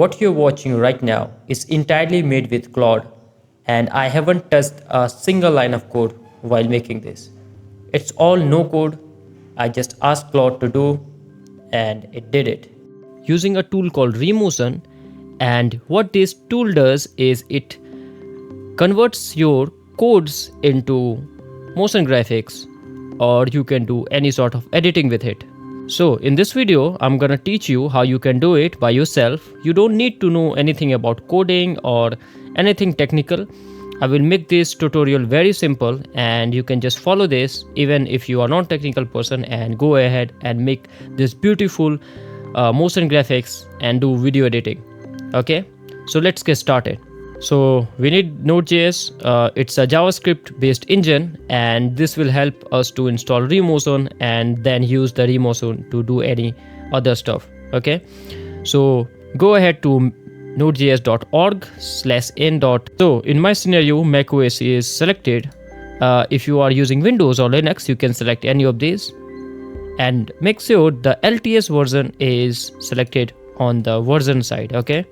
What you're watching right now is entirely made with Claude, and I haven't touched a single line of code while making this. It's all no code. I just asked Claude to do, and it did it. Using a tool called Remotion, and what this tool does is it converts your codes into motion graphics, or you can do any sort of editing with it. So in this video, I'm gonna teach you how you can do it by yourself. You don't need to know anything about coding or anything technical. I will make this tutorial very simple and you can just follow this even if you are not a technical person, and go ahead and make this beautiful motion graphics and do video editing. Okay, so let's get started. So we need Node.js. It's a JavaScript based engine, and this will help us to install Remotion and then use the Remotion to do any other stuff. Okay, so go ahead to nodejs.org/in. So in my scenario, macOS is selected. If you are using Windows or Linux, you can select any of these, and make sure the LTS version is selected on the version side. Okay,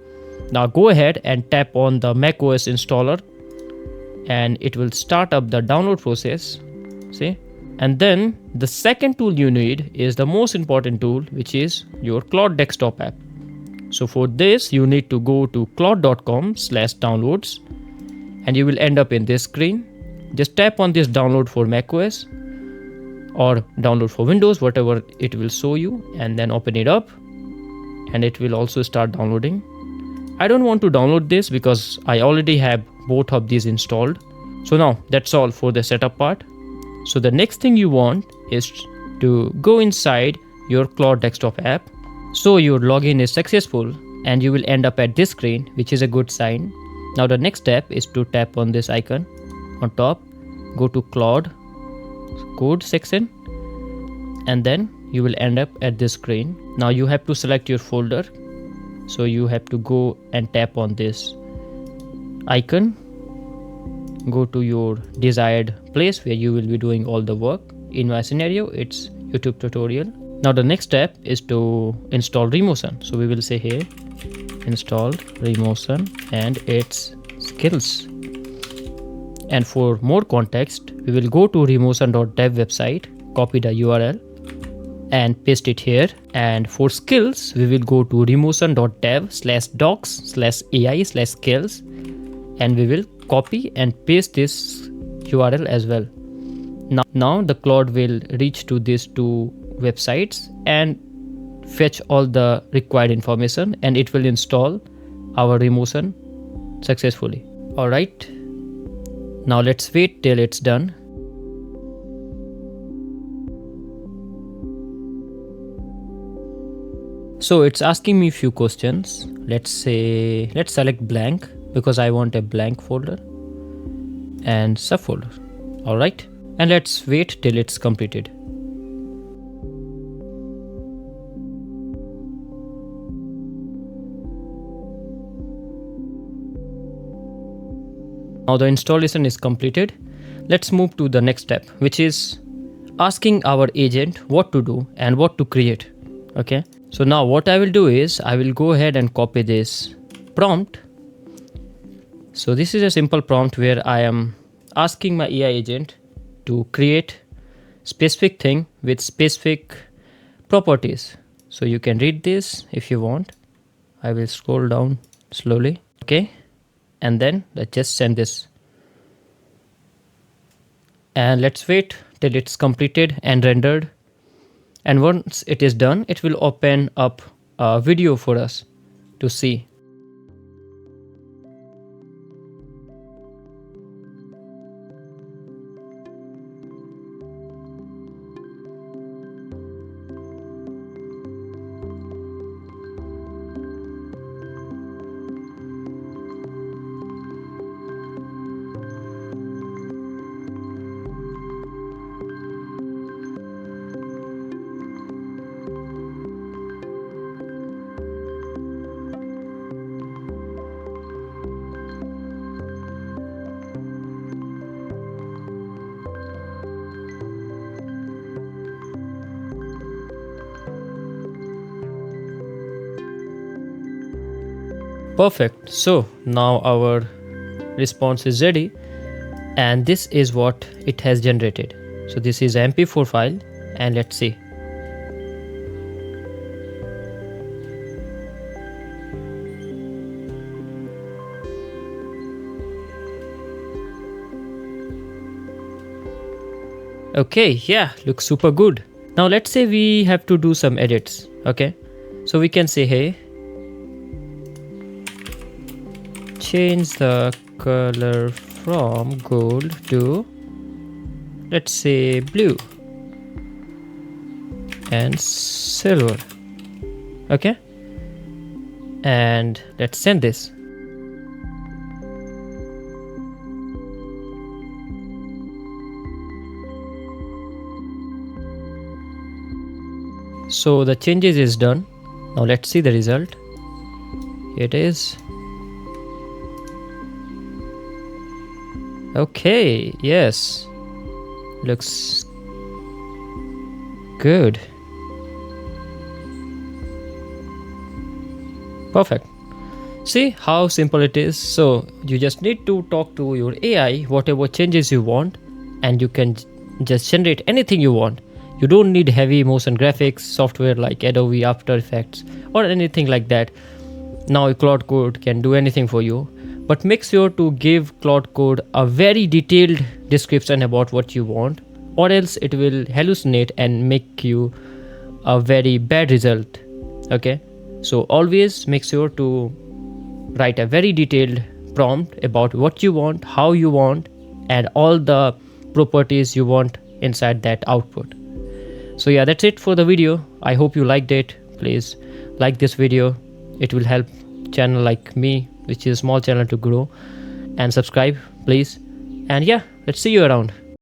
now go ahead and tap on the macOS installer, and it will start up the download process. See, and then the second tool you need is the most important tool, which is your Claude desktop app. So for this, you need to go to claude.com/downloads, and you will end up in this screen. Just tap on this download for macOS or download for Windows, whatever it will show you, and then open it up, and it will also start downloading. I don't want to download this because I already have both of these installed. So now that's all for the setup part. So the next thing you want is to go inside your Claude desktop app. So your login is successful and you will end up at this screen, which is a good sign. Now the next step is to tap on this icon on top, go to Claude Code section, and then you will end up at this screen. Now you have to select your folder. So you have to go and tap on this icon, go to your desired place where you will be doing all the work. In my scenario, it's YouTube tutorial. Now the next step is to install Remotion. So we will say here, install Remotion and its skills. And for more context, we will go to remotion.dev website, copy the URL and paste it here. And for skills, we will go to remotion.dev/docs/ai/skills, and we will copy and paste this URL as well. Now the Claude will reach to these two websites and fetch all the required information, and it will install our Remotion successfully. All right, now let's wait till it's done. So it's asking me a few questions. Let's select blank because I want a blank folder and subfolder. All right, and let's wait till it's completed. Now the installation is completed. Let's move to the next step, which is asking our agent what to do and what to create. Okay, so now what I will do is I will go ahead and copy this prompt. So this is a simple prompt where I am asking my AI agent to create specific thing with specific properties. So you can read this if you want. I will scroll down slowly. Okay, and then let's just send this. And let's wait till it's completed and rendered. And once it is done, it will open up a video for us to see. Perfect. So now our response is ready, and this is what it has generated. So this is an MP4 file, and let's see. Okay, yeah, looks super good. Now let's say we have to do some edits. Okay, so we can say, hey, change the color from gold to, let's say, blue and silver. Okay, and let's send this. So the changes is done. Now let's see the result. Here it is. Okay, yes, looks good. Perfect. See how simple it is. So you just need to talk to your AI whatever changes you want, and you can just generate anything you want. You don't need heavy motion graphics software like Adobe After Effects or anything like that. Now Claude Code can do anything for you, but make sure to give Claude Code a very detailed description about what you want, or else it will hallucinate and make you a very bad result. Okay, so always make sure to write a very detailed prompt about what you want, how you want, and all the properties you want inside that output. So yeah, that's it for the video. I hope you liked it. Please like this video. It will help channel like me, which is a small channel, to grow, and subscribe please. And yeah, let's see you around.